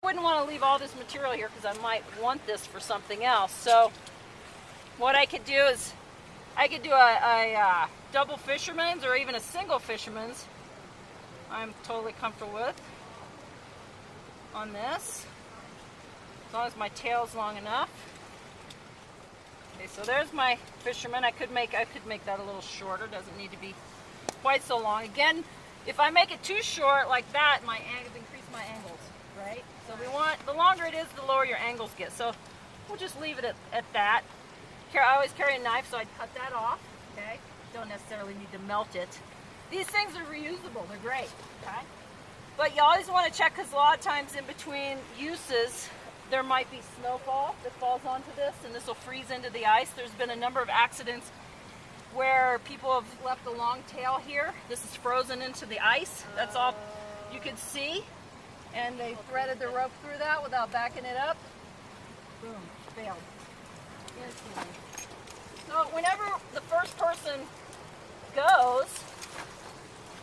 Wouldn't want to leave all this material here because I might want this for something else. So what I could do is I could do a double fisherman's or even a single fisherman's. I'm totally comfortable with on this, as long as my tail's long enough. Okay, so there's my fisherman. I could make that a little shorter. Doesn't need to be quite so long. Again, if I make it too short like that, I've increased my angles, right? So we want, the longer it is, the lower your angles get. So we'll just leave it at that. I always carry a knife, so I'd cut that off, okay? Don't necessarily need to melt it. These things are reusable, they're great, okay? But you always want to check, because a lot of times in between uses, there might be snowfall that falls onto this, and this will freeze into the ice. There's been a number of accidents where people have left a long tail here. This is frozen into the ice. That's all you could see. And they threaded the rope through that without backing it up. Boom, failed. Instantly. So whenever the first person goes,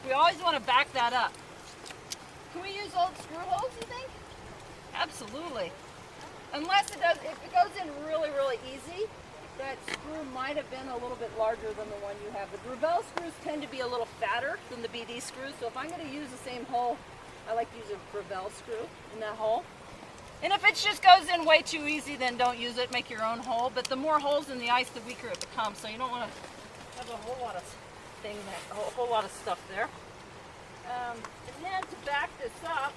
we always want to back that up. Can we use old screw holes, you think? Absolutely. Unless if it goes in really, really easy, that screw might have been a little bit larger than the one you have. The Gravel screws tend to be a little fatter than the BD screws, so if I'm going to use the same hole, I like to use a Gravel screw in that hole. And if it just goes in way too easy, then don't use it, make your own hole. But the more holes in the ice, the weaker it becomes, so you don't want to have a whole lot of a whole lot of stuff there. And then to back this up,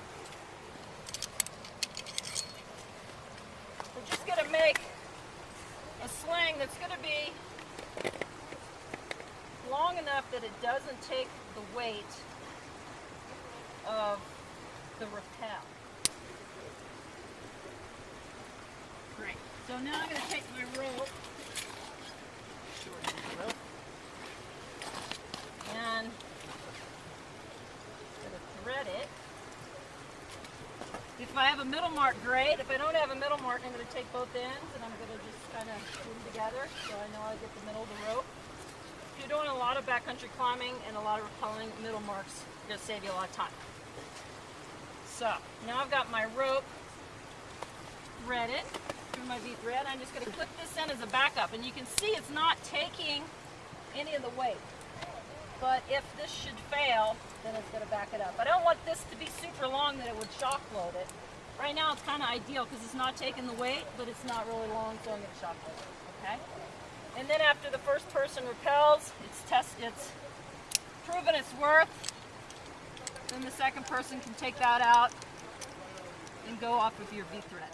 we're just going to make a sling that's going to be long enough that it doesn't take the weight of the rappel. Great. So now I'm going to take my rope, shorten the rope, and I'm going to thread it. If I have a middle mark, great. If I don't have a middle mark, I'm going to take both ends and I'm going to just kind of put them together so I know I get the middle of the rope. If you're doing a lot of backcountry climbing and a lot of rappelling, middle marks are going to save you a lot of time. So now I've got my rope threaded through my V thread. I'm just going to clip this in as a backup, and you can see it's not taking any of the weight. But if this should fail, then it's going to back it up. I don't want this to be super long that it would shock load it. Right now it's kind of ideal because it's not taking the weight, but it's not really long, so I'm going to shock load it. Okay? And then after the first person rappels, it's proven its worth. Then the second person can take that out and go off with your V thread.